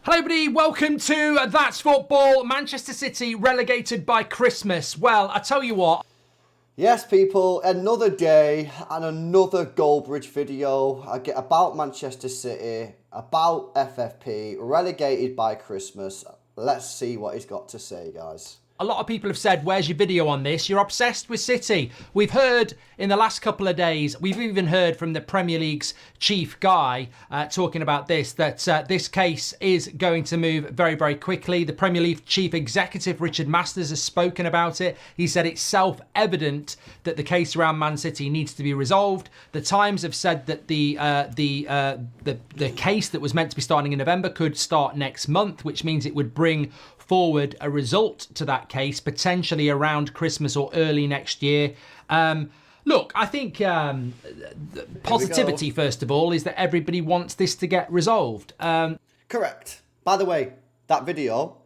Hello everybody, welcome to That's Football. Manchester City relegated by Christmas. Well, I tell you what. Yes, people, another day and another Goldbridge video about Manchester City, about FFP, relegated by Christmas. Let's see what he's got to say, guys. A lot of people have said, where's your video on this? You're obsessed with City. We've heard in the last couple of days, we've even heard from the Premier League's chief guy talking about this, that this case is going to move very, very quickly. The Premier League chief executive, Richard Masters, has spoken about it. He said it's self-evident that the case around Man City needs to be resolved. The Times have said that the case that was meant to be starting in November could start next month, which means it would bring forward a result to that case, potentially around Christmas or early next year. Look, I think positivity, first of all, is that everybody wants this to get resolved. Correct. By the way, that video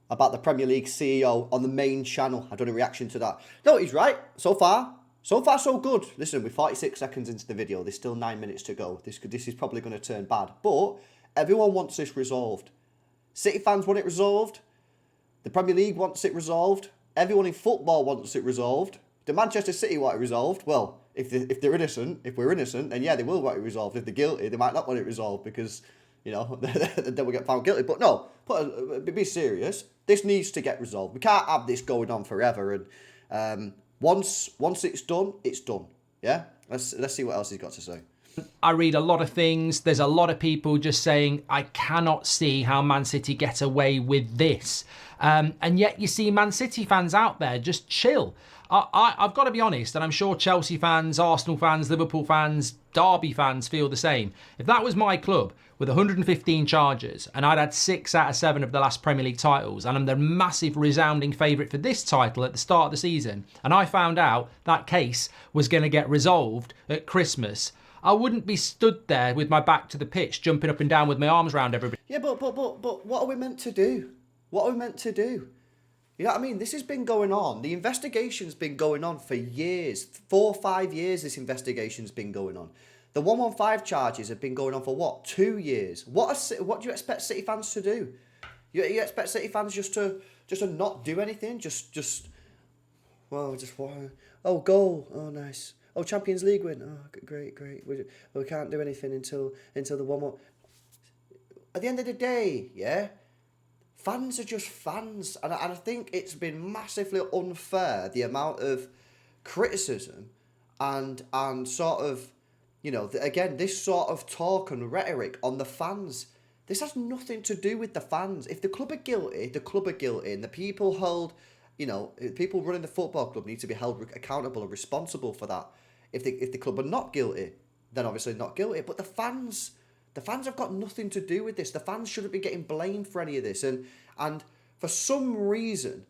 about the Premier League CEO on the main channel, I done a reaction to that. No, he's right. So far, so good. Listen, we're 46 seconds into the video. There's still 9 minutes to go. This is probably going to turn bad. But everyone wants this resolved. City fans want it resolved. The Premier League wants it resolved. Everyone in football wants it resolved. Do Manchester City want it resolved? Well, if they're innocent, if we're innocent, then yeah, they will want it resolved. If they're guilty, they might not want it resolved because, you know, then we'll get found guilty. But no, be serious. This needs to get resolved. We can't have this going on forever. And once it's done, it's done. Yeah? Let's see what else he's got to say. I read a lot of things. There's a lot of people just saying, I cannot see how Man City get away with this. And yet you see Man City fans out there just chill. I've got to be honest, and I'm sure Chelsea fans, Arsenal fans, Liverpool fans, Derby fans feel the same. If that was my club with 115 charges and I'd had 6 out of 7 of the last Premier League titles and I'm the massive resounding favourite for this title at the start of the season, and I found out that case was going to get resolved at Christmas, I wouldn't be stood there with my back to the pitch, jumping up and down with my arms around everybody. Yeah, but what are we meant to do? What are we meant to do? You know what I mean? This has been going on. The investigation's been going on for years. 4 or 5 years this investigation's been going on. The 115 charges have been going on for what? 2 years. What do you expect City fans to do? You expect City fans just to not do anything? Oh, goal. Oh, nice. Oh, Champions League win. Oh, great. We can't do anything until the 1-1. At the end of the day, yeah, fans are just fans. And I think it's been massively unfair, the amount of criticism and sort of, you know, again, this sort of talk and rhetoric on the fans. This has nothing to do with the fans. If the club are guilty, the club are guilty. And the people held, you know, people running the football club need to be held accountable and responsible for that. If the club are not guilty, then obviously not guilty. But the fans have got nothing to do with this. The fans shouldn't be getting blamed for any of this. And for some reason,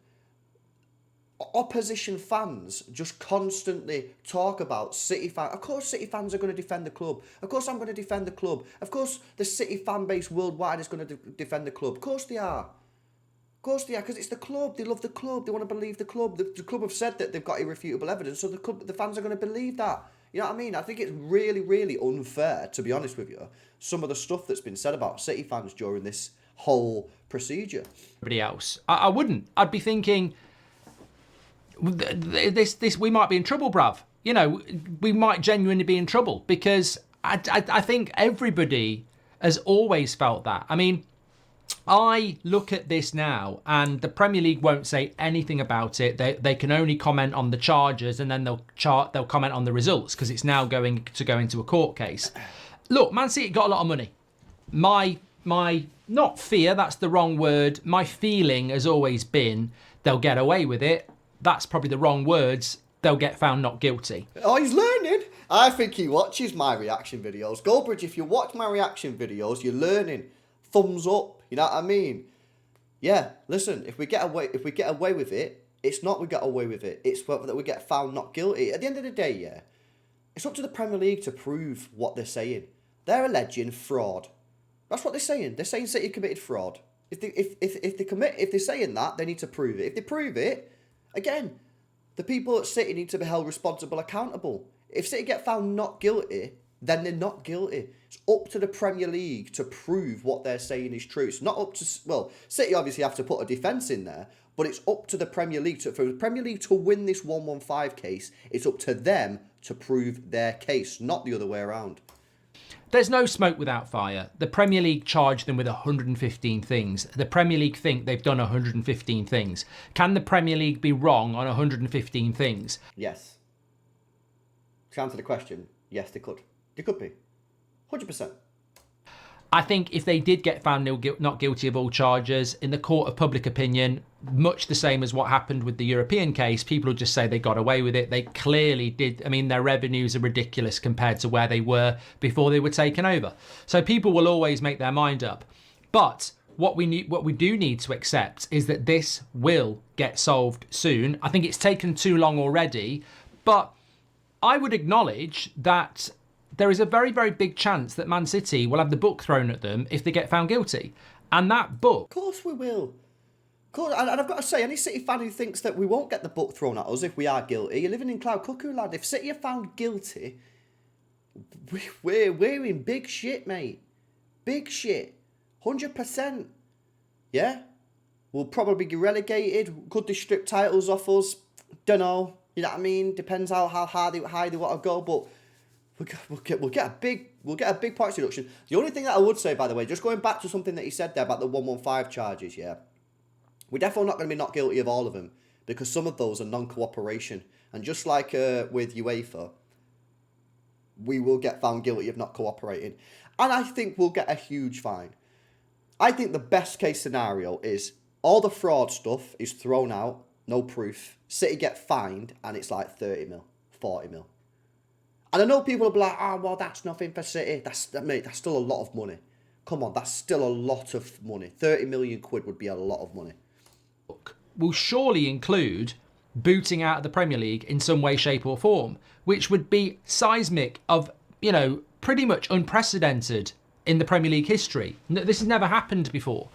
opposition fans just constantly talk about City fans. Of course City fans are going to defend the club. Of course I'm going to defend the club. Of course the City fan base worldwide is going to defend the club. Of course they are. Of course they are, because it's the club. They love the club. They want to believe the club. The club have said that they've got irrefutable evidence, so the fans are going to believe that. You know what I mean? I think it's really, really unfair, to be honest with you, some of the stuff that's been said about City fans during this whole procedure. Everybody else, I wouldn't. I'd be thinking, this we might be in trouble, bruv. You know, we might genuinely be in trouble, because I think everybody has always felt that. I mean, I look at this now, and the Premier League won't say anything about it. They can only comment on the charges, and then they'll comment on the results, because it's now going to go into a court case. Look, Man City got a lot of money. My not fear, that's the wrong word. My feeling has always been they'll get away with it. That's probably the wrong words. They'll get found not guilty. Oh, he's learning. I think he watches my reaction videos. Goldbridge, if you watch my reaction videos, you're learning. Thumbs up. You know what I mean? Yeah, listen, if we get away with it, it's not we get away with it. It's that we get found not guilty. At the end of the day, yeah, it's up to the Premier League to prove what they're saying. They're alleging fraud. That's what they're saying. They're saying City committed fraud. If they're saying that, they need to prove it. If they prove it, again, the people at City need to be held responsible, accountable. If City get found not guilty, then they're not guilty. It's up to the Premier League to prove what they're saying is true. It's not up to, well, City obviously have to put a defence in there, but it's up to the Premier League. For the Premier League to win this 115 case, it's up to them to prove their case, not the other way around. There's no smoke without fire. The Premier League charged them with 115 things. The Premier League think they've done 115 things. Can the Premier League be wrong on 115 things? Yes. To answer the question, yes, they could. They could be. 100%. I think if they did get found not guilty of all charges, in the court of public opinion, much the same as what happened with the European case, people would just say they got away with it. They clearly did. I mean, their revenues are ridiculous compared to where they were before they were taken over. So people will always make their mind up. But what we do need to accept is that this will get solved soon. I think it's taken too long already, but I would acknowledge that there is a very, very big chance that Man City will have the book thrown at them if they get found guilty. And that book... Of course we will. Of course, and I've got to say, any City fan who thinks that we won't get the book thrown at us if we are guilty, you're living in cloud cuckoo land. If City are found guilty, we're in big shit, mate. Big shit. 100%. Yeah? We'll probably be relegated. Could they strip titles off us? Don't know. You know what I mean? Depends how high they want to go, but... We'll get a big points deduction. The only thing that I would say, by the way, just going back to something that he said there about the 115 charges, yeah, we're definitely not going to be not guilty of all of them because some of those are non-cooperation. And just like with UEFA, we will get found guilty of not cooperating. And I think we'll get a huge fine. I think the best case scenario is all the fraud stuff is thrown out, no proof. City get fined and it's like 30 mil, 40 mil. And I know people will be like, well, that's nothing for City. That's still a lot of money. Come on, that's still a lot of money. 30 million quid would be a lot of money. Will surely include booting out of the Premier League in some way, shape or form, which would be seismic of, pretty much unprecedented in the Premier League history. This has never happened before.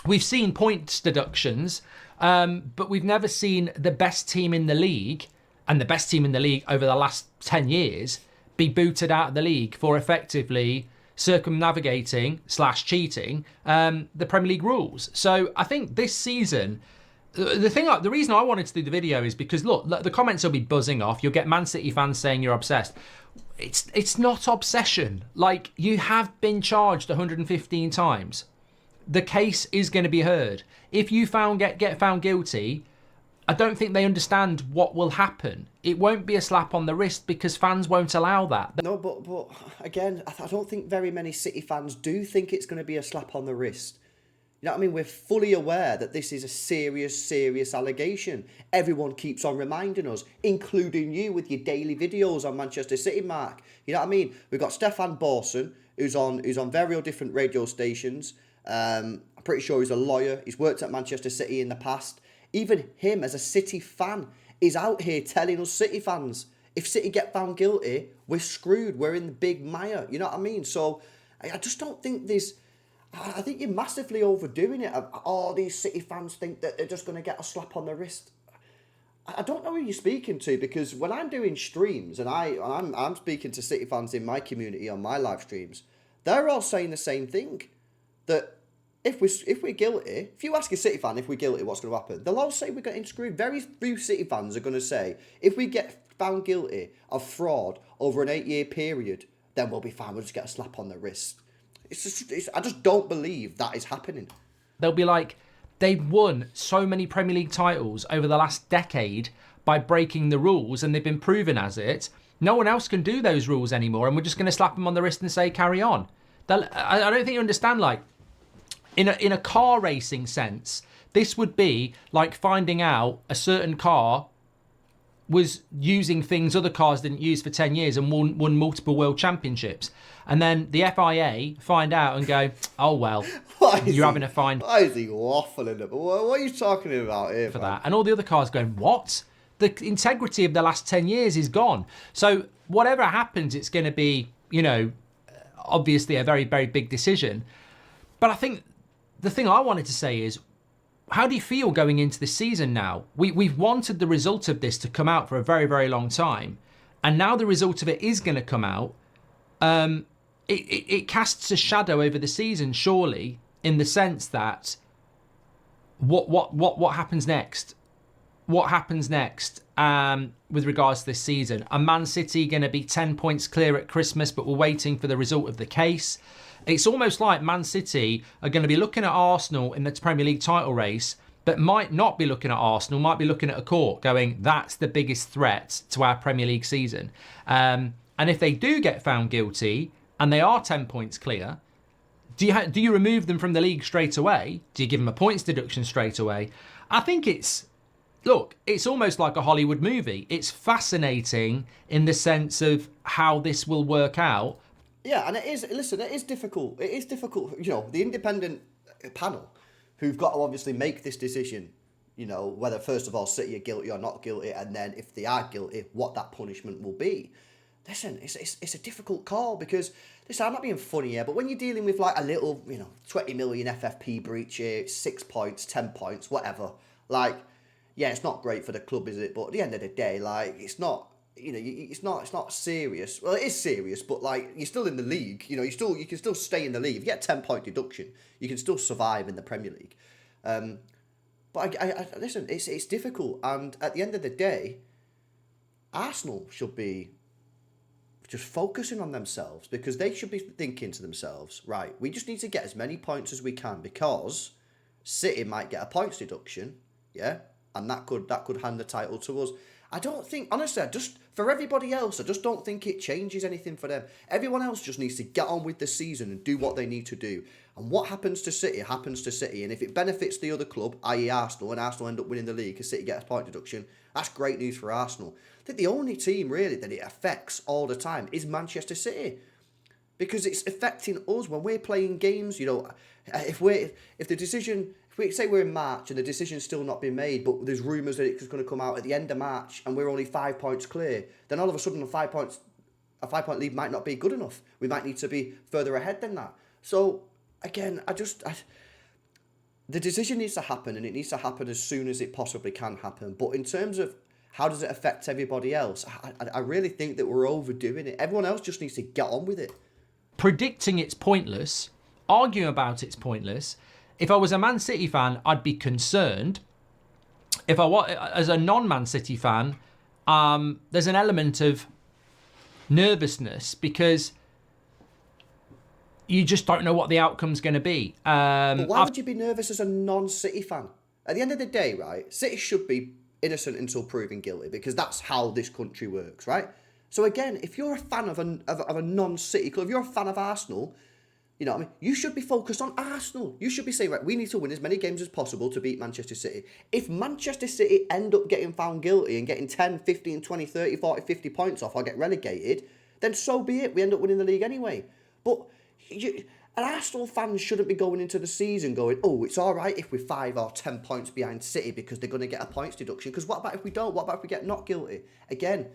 We've seen points deductions, but we've never seen the best team in the league and the best team in the league over the last 10 years be booted out of the league for effectively circumnavigating / cheating the Premier League rules. So I think this season, the reason I wanted to do the video is because, look, the comments will be buzzing off. You'll get Man City fans saying you're obsessed. It's not obsession. Like, you have been charged 115 times. The case is going to be heard. If you get found guilty, I don't think they understand what will happen. It won't be a slap on the wrist because fans won't allow that. No, but again, I don't think very many City fans do think it's going to be a slap on the wrist. You know what I mean? We're fully aware that this is a serious allegation. Everyone keeps on reminding us, including you with your daily videos on Manchester City, Mark. You know what I mean? We've got Stefan Borson, who's on various different radio stations. I'm pretty sure he's a lawyer. He's worked at Manchester City in the past. Even him, as a City fan, is out here telling us City fans, if City get found guilty, we're screwed. We're in the big mire. You know what I mean? So I just don't think there's... I think you're massively overdoing it. All these City fans think that they're just going to get a slap on the wrist. I don't know who you're speaking to, because when I'm doing streams and I'm speaking to City fans in my community on my live streams, they're all saying the same thing. That if we're guilty, if you ask a City fan if we're guilty, what's going to happen? They'll all say we're getting screwed. Very few City fans are going to say, if we get found guilty of fraud over an 8-year period, then we'll be fine. We'll just get a slap on the wrist. I just don't believe that is happening. They'll be like, they've won so many Premier League titles over the last decade by breaking the rules, and they've been proven as it. No one else can do those rules anymore, and we're just going to slap them on the wrist and say, carry on. I don't think you understand, like, in a car racing sense, this would be like finding out a certain car was using things other cars didn't use for 10 years and won multiple world championships. And then the FIA find out and go, oh, well, you're having a fine. Why is he waffling? What are you talking about here? For that. And all the other cars going, what? The integrity of the last 10 years is gone. So whatever happens, it's going to be, obviously a very, very big decision. But I think the thing I wanted to say is, how do you feel going into this season now? We've wanted the result of this to come out for a very, very long time. and now the result of it is going to come out, it casts a shadow over the season, surely, in the sense that what happens next? What happens next with regards to this season? Are Man City going to be 10 points clear at Christmas, but we're waiting for the result of the case? It's almost like Man City are going to be looking at Arsenal in the Premier League title race, but might not be looking at Arsenal, might be looking at a court going, that's the biggest threat to our Premier League season. And if they do get found guilty and they are 10 points clear, do you remove them from the league straight away? Do you give them a points deduction straight away? I think it's almost like a Hollywood movie. It's fascinating in the sense of how this will work out. Yeah, and it is difficult. It is difficult. The independent panel who've got to obviously make this decision, whether, first of all, City are guilty or not guilty, and then if they are guilty, what that punishment will be. Listen, it's a difficult call because, listen, I'm not being funny here, but when you're dealing with like a little, 20 million FFP breach here, 6 points, 10 points, whatever, like, yeah, it's not great for the club, is it? But at the end of the day, like, it's not, it's not serious. Well, it is serious, but like, you're still in the league. You can still stay in the league. If you get a 10-point deduction, you can still survive in the Premier League. But I listen, it's difficult, and at the end of the day, Arsenal should be just focusing on themselves, because they should be thinking to themselves, right, we just need to get as many points as we can, because City might get a points deduction, yeah, and that could hand the title to us. I don't think, honestly, for everybody else, I just don't think it changes anything for them. Everyone else just needs to get on with the season and do what they need to do. And what happens to City happens to City. And if it benefits the other club, i.e. Arsenal, and Arsenal end up winning the league because City gets a point deduction, that's great news for Arsenal. I think the only team, really, that it affects all the time is Manchester City. Because it's affecting us when we're playing games, if the decision... We say we're in March and the decision's still not been made, but there's rumours that it's going to come out at the end of March and we're only 5 points clear, then all of a sudden a 5-point lead might not be good enough. We might need to be further ahead than that. So, again, the decision needs to happen, and it needs to happen as soon as it possibly can happen. But in terms of how does it affect everybody else, I really think that we're overdoing it. Everyone else just needs to get on with it. Predicting it's pointless, arguing about it's pointless. If I was a Man City fan, I'd be concerned. If I was, as a non-Man City fan, there's an element of nervousness because you just don't know what the outcome's going to be. But why would you be nervous as a non-City fan? At the end of the day, right, City should be innocent until proven guilty, because that's how this country works, right? So again, if you're a fan of a non-City club, if you're a fan of Arsenal, you should be focused on Arsenal. You should be saying, right, we need to win as many games as possible to beat Manchester City. If Manchester City end up getting found guilty and getting 10, 15, 20, 30, 40, 50 points off or get relegated, then so be it. We end up winning the league anyway. But an Arsenal fan shouldn't be going into the season going, oh, it's all right if we're 5 or 10 points behind City because they're going to get a points deduction. Because what about if we don't? What about if we get not guilty? Again,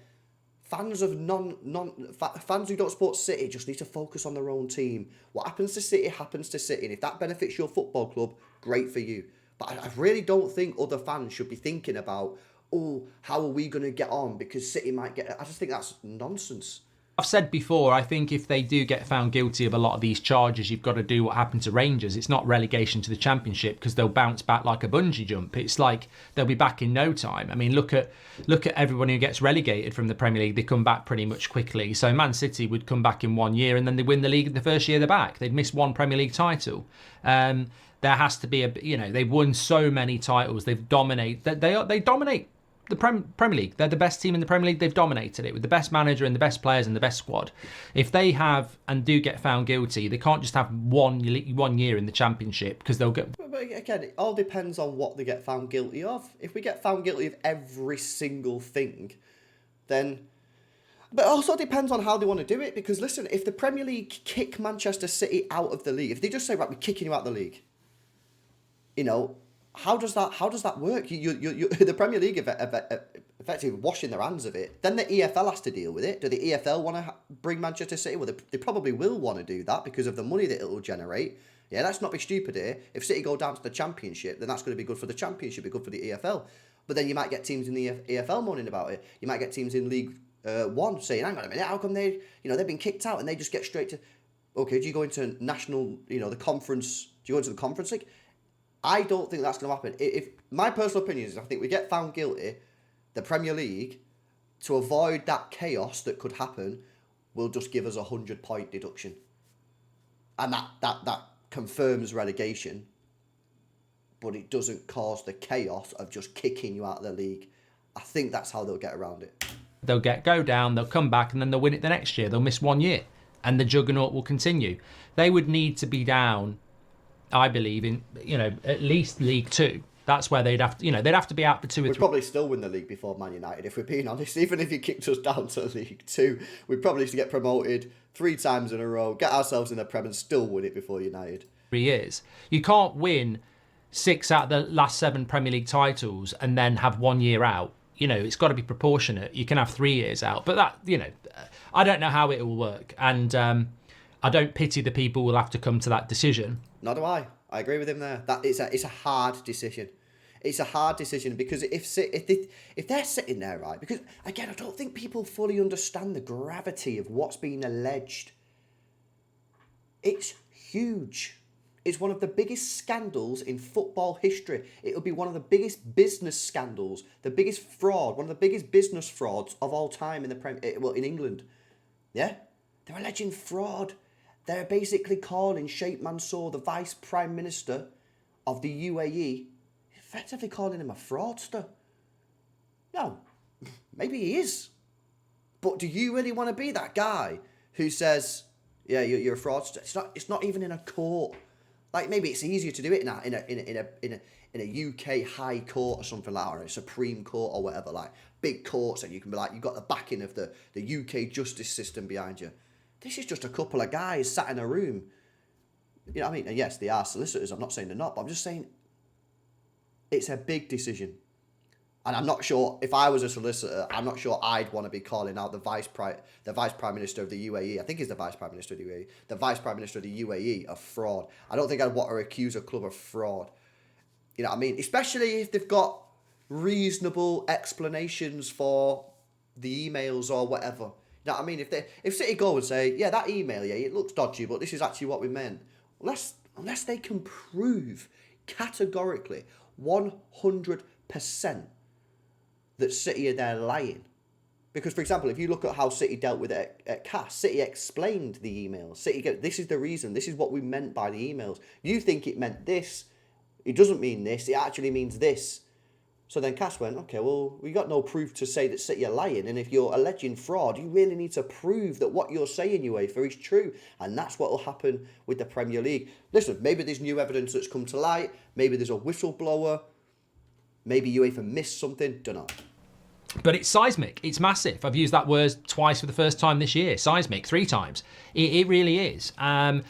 fans who don't support City just need to focus on their own team. What happens to City happens to City, and if that benefits your football club, great for you. But I really don't think other fans should be thinking about, oh, how are we going to get on because City might get... I just think that's nonsense. I've said before, I think if they do get found guilty of a lot of these charges, you've got to do what happened to Rangers. It's not relegation to the Championship, because they'll bounce back like a bungee jump. It's like they'll be back in no time. I mean, look at everyone who gets relegated from the Premier League. They come back pretty much quickly. So Man City would come back in 1 year and then they win the league in the first year they're back. They'd miss one Premier League title. There has to be they've won so many titles. They dominate the Premier League. They're the best team in the Premier League. They've dominated it with the best manager and the best players and the best squad. If they have and do get found guilty, they can't just have one year in the Championship, because they'll get... But again, it all depends on what they get found guilty of. If we get found guilty of every single thing, then... But it also depends on how they want to do it, because listen, if the Premier League kick Manchester City out of the league, if they just say, right, we're kicking you out of the league, how does that work? The Premier League effectively washing their hands of it. Then the EFL has to deal with it. Do the EFL want to bring Manchester City? Well, they probably will want to do that because of the money that it will generate. Yeah, let's not be stupid here. If City go down to the Championship, then that's going to be good for the Championship, be good for the EFL. But then you might get teams in the EFL moaning about it. You might get teams in League One, saying, hang on a minute, how come they, they've been kicked out and they just get straight to, okay, do you go into national, the conference, do you go into the Conference League? I don't think that's going to happen. If my personal opinion is, I think we get found guilty, the Premier League, to avoid that chaos that could happen, will just give us a 100-point deduction. And that confirms relegation, but it doesn't cause the chaos of just kicking you out of the league. I think that's how they'll get around it. They'll go down, they'll come back, and then they'll win it the next year. They'll miss 1 year, and the juggernaut will continue. They would need to be down, I believe, in at least League Two. That's where they'd have to be out for 2 or 3. We'd probably still win the league before Man United, if we're being honest. Even if you kicked us down to League Two, we'd probably get promoted 3 times in a row, get ourselves in the Prem, and still win it before United. 3 years. You can't win 6 out of the last 7 Premier League titles and then have 1 year out. It's got to be proportionate. You can have 3 years out, but that, I don't know how it will work, and I don't pity the people who will have to come to that decision. Nor do I. I agree with him there. That it's a hard decision. It's a hard decision because if they're sitting there, right? Because again, I don't think people fully understand the gravity of what's being alleged. It's huge. It's one of the biggest scandals in football history. It'll be one of the biggest business scandals, the biggest fraud, one of the biggest business frauds of all time in in England. Yeah? They're alleging fraud. They're basically calling Sheikh Mansour, the Vice Prime Minister of the UAE, effectively calling him a fraudster. No, maybe he is. But do you really want to be that guy who says, yeah, you're a fraudster? It's not even in a court. Like, maybe it's easier to do it in a UK High Court or something like that, or a Supreme Court or whatever, like big courts, and you can be like, you've got the backing of the UK justice system behind you. This is just a couple of guys sat in a room. You know what I mean? And yes, they are solicitors. I'm not saying they're not, but I'm just saying it's a big decision. And I'm not sure, if I was a solicitor, I'm not sure I'd want to be calling out the Vice Prime Minister of the UAE. I think he's the Vice Prime Minister of the UAE. The Vice Prime Minister of the UAE of fraud. I don't think I'd want to accuse a club of fraud. You know what I mean? Especially if they've got reasonable explanations for the emails or whatever. You know what I mean? If City go and say, yeah, that email, yeah, it looks dodgy, but this is actually what we meant. Unless they can prove categorically 100% that City are there lying. Because, for example, if you look at how City dealt with it at CAS, City explained the emails. This is the reason. This is what we meant by the emails. You think it meant this. It doesn't mean this. It actually means this. So then CAS went, okay, well, we got no proof to say that City are lying. And if you're alleging fraud, you really need to prove that what you're saying, UEFA, is true. And that's what will happen with the Premier League. Listen, maybe there's new evidence that's come to light. Maybe there's a whistleblower. Maybe UEFA missed something. Don't know. But it's seismic. It's massive. I've used that word twice for the first time this year. Seismic, 3 times. It really is. I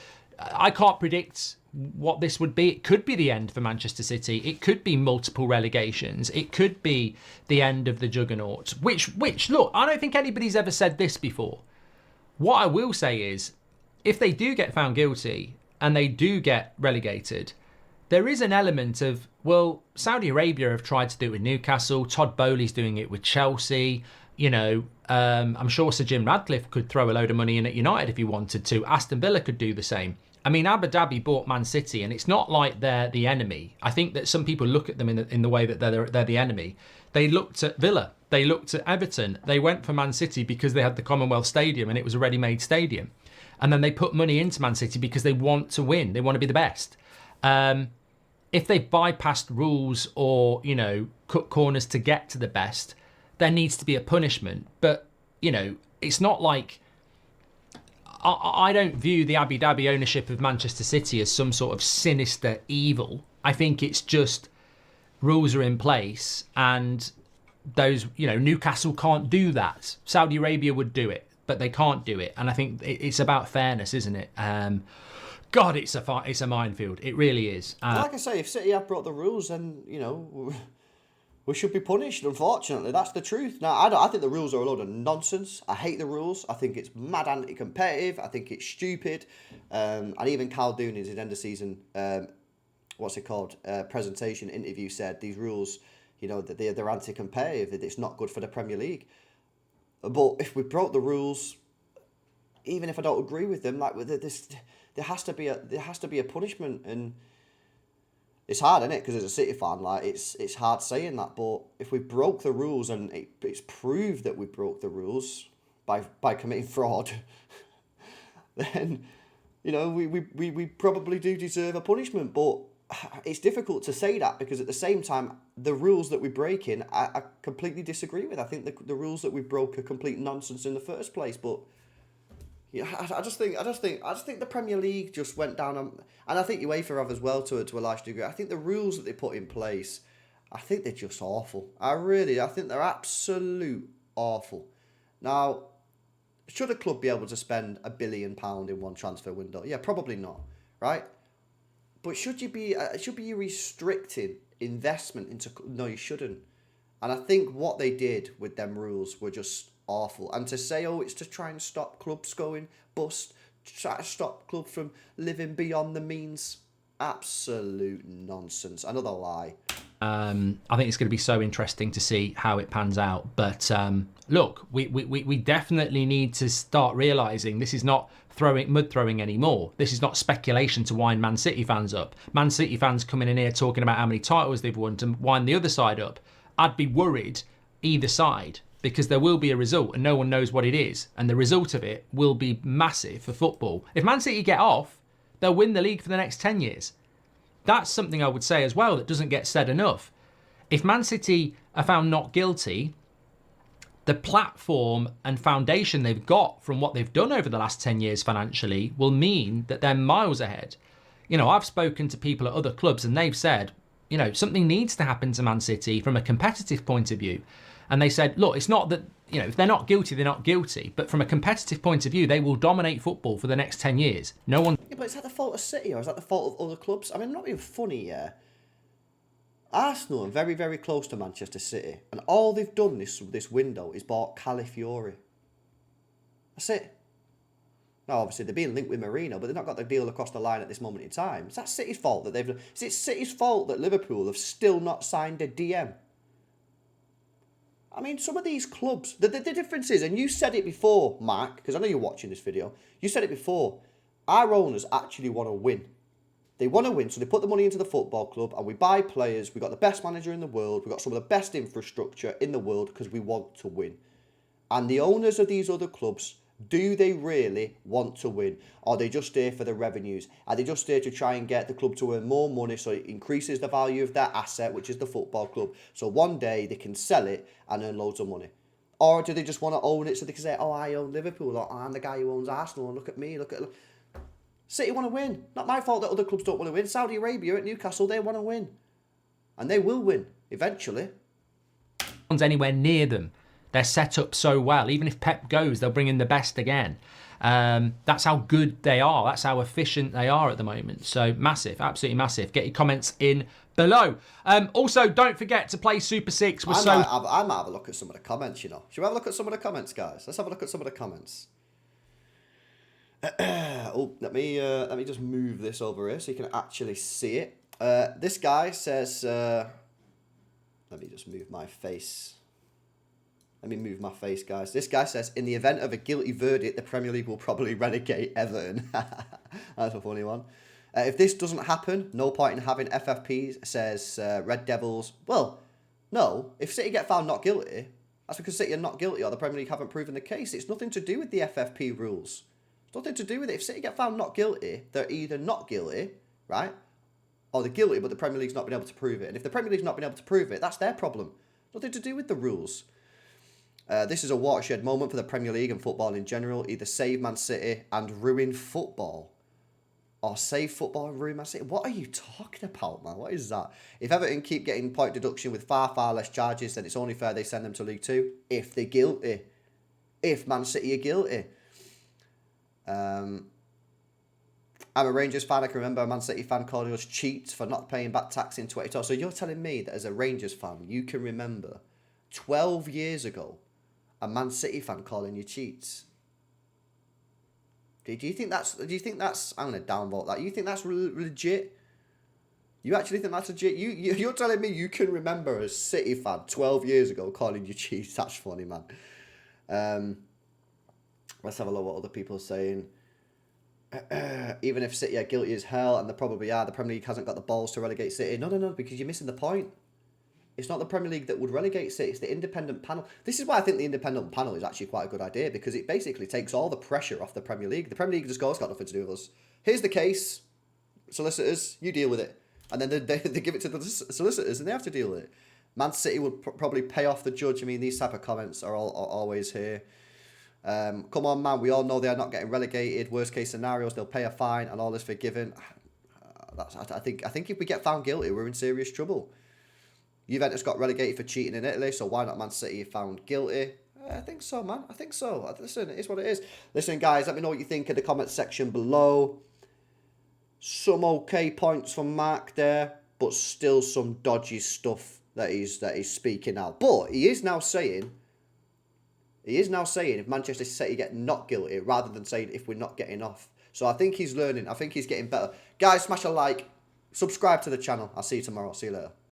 can't predict what this would be. It could be the end for Manchester City. It could be multiple relegations. It could be the end of the juggernaut. Which, look, I don't think anybody's ever said this before. What I will say is, if they do get found guilty and they do get relegated, there is an element of, well, Saudi Arabia have tried to do it with Newcastle. Todd Bowley's doing it with Chelsea. I'm sure Sir Jim Radcliffe could throw a load of money in at United if he wanted to. Aston Villa could do the same. I mean, Abu Dhabi bought Man City, and it's not like they're the enemy. I think that some people look at them in the way that they're the enemy. They looked at Villa. They looked at Everton. They went for Man City because they had the Commonwealth Stadium, and it was a ready-made stadium. And then they put money into Man City because they want to win. They want to be the best. If they bypassed rules or, cut corners to get to the best, there needs to be a punishment. But, it's not like... I don't view the Abu Dhabi ownership of Manchester City as some sort of sinister evil. I think it's just rules are in place, and those, Newcastle can't do that. Saudi Arabia would do it, but they can't do it. And I think it's about fairness, isn't it? God, it's a minefield. It really is. Like I say, if City have brought the rules, then, we should be punished, unfortunately. That's the truth. Now, I think the rules are a load of nonsense. I hate the rules. I think it's mad anti-competitive. I think it's stupid. And even Karl in his end of season, presentation interview said these rules, that they're anti-competitive, that it's not good for the Premier League. But if we broke the rules, even if I don't agree with them, like with this, there has to be a punishment, and it's hard, isn't it? Because as a City fan, like it's hard saying that. But if we broke the rules and it's proved that we broke the rules by committing fraud, then we probably do deserve a punishment. But it's difficult to say that because at the same time, the rules that we break in, I completely disagree with. I think the rules that we broke are complete nonsense in the first place. But yeah, I just think the Premier League just went down, and I think UEFA have as well to a large degree. I think the rules that they put in place, I think they're just awful. I think they're absolute awful. Now, should a club be able to spend £1 billion in one transfer window? Yeah, probably not, right? But should you be restricting investment into? No, you shouldn't. And I think what they did with them rules were just awful. And to say, oh, it's to try and stop clubs going bust, to try to stop clubs from living beyond the means, absolute nonsense. Another lie. I think it's going to be so interesting to see how it pans out. But look, we definitely need to start realising this is not mud throwing anymore. This is not speculation to wind Man City fans up. Man City fans coming in here talking about how many titles they've won to wind the other side up. I'd be worried either side, because there will be a result and no one knows what it is. And the result of it will be massive for football. If Man City get off, they'll win the league for the next 10 years. That's something I would say as well that doesn't get said enough. If Man City are found not guilty, the platform and foundation they've got from what they've done over the last 10 years financially will mean that they're miles ahead. I've spoken to people at other clubs and they've said, something needs to happen to Man City from a competitive point of view. And they said, look, it's not that, if they're not guilty, they're not guilty. But from a competitive point of view, they will dominate football for the next 10 years. No one... Yeah, but is that the fault of City or is that the fault of other clubs? I mean, I'm not being funny, yeah. Arsenal are very, very close to Manchester City. And all they've done this window is bought Calafiori. That's it. Now, obviously, they're being linked with Mourinho, but they've not got the deal across the line at this moment in time. Is that City's fault that they've... Is it City's fault that Liverpool have still not signed a DM? I mean, some of these clubs, the difference is, and you said it before, Mark, because I know you're watching this video, you said it before, our owners actually want to win. They want to win, so they put the money into the football club and we buy players. We've got the best manager in the world. We've got some of the best infrastructure in the world because we want to win. And the owners of these other clubs, do they really want to win? Or are they just there for the revenues? Are they just there to try and get the club to earn more money so it increases the value of their asset, which is the football club? So one day they can sell it and earn loads of money. Or do they just want to own it so they can say, oh, I own Liverpool, or I'm the guy who owns Arsenal, and look at me, look at... City want to win. Not my fault that other clubs don't want to win. Saudi Arabia at Newcastle, they want to win. And they will win, eventually. No one's anywhere near them. They're set up so well. Even if Pep goes, they'll bring in the best again. That's how good they are. That's how efficient they are at the moment. So massive, absolutely massive. Get your comments in below. Also, don't forget to play Super 6. I might have a look at some of the comments, Should we have a look at some of the comments, guys? Let's have a look at some of the comments. Let me just move this over here so you can actually see it. This guy says, let me just move my face. Let me move my face, guys. This guy says, in the event of a guilty verdict, the Premier League will probably relegate Everton. That's a funny one. If this doesn't happen, no point in having FFPs, says Red Devils. Well, no. If City get found not guilty, that's because City are not guilty or the Premier League haven't proven the case. It's nothing to do with the FFP rules. It's nothing to do with it. If City get found not guilty, they're either not guilty, right? Or they're guilty, but the Premier League's not been able to prove it. And if the Premier League's not been able to prove it, that's their problem. Nothing to do with the rules. This is a watershed moment for the Premier League and football in general. Either save Man City and ruin football, or save football and ruin Man City. What are you talking about, man? What is that? If Everton keep getting point deduction with far, far less charges, then it's only fair they send them to League Two if they're guilty. If Man City are guilty. I'm a Rangers fan. I can remember a Man City fan calling us cheats for not paying back tax in 2012. So you're telling me that as a Rangers fan, you can remember 12 years ago a Man City fan calling you cheats? Do you think that's? I'm going to downvote that. You think that's legit? You actually think that's legit? You're telling me you can remember a City fan 12 years ago calling you cheats? That's funny, man. Let's have a look what other people are saying. Even if City are guilty as hell, and they probably are, the Premier League hasn't got the balls to relegate City. No, because you're missing the point. It's not the Premier League that would relegate City, it's the independent panel. This is why I think the independent panel is actually quite a good idea, because it basically takes all the pressure off the Premier League. The Premier League just goes, it's got nothing to do with us. Here's the case, solicitors, you deal with it. And then they give it to the solicitors and they have to deal with it. Man City would probably pay off the judge. I mean, these type of comments are always here. Come on, man, we all know they're not getting relegated. Worst case scenarios, they'll pay a fine and all is forgiven. I think if we get found guilty, we're in serious trouble. Juventus got relegated for cheating in Italy, so why not Man City found guilty? I think so, man. I think so. Listen, it is what it is. Listen, guys, let me know what you think in the comment section below. Some okay points from Mark there, but still some dodgy stuff that he's speaking out. But he is now saying if Manchester City get not guilty, rather than saying if we're not getting off. So I think he's learning. I think he's getting better. Guys, smash a like. Subscribe to the channel. I'll see you tomorrow. See you later.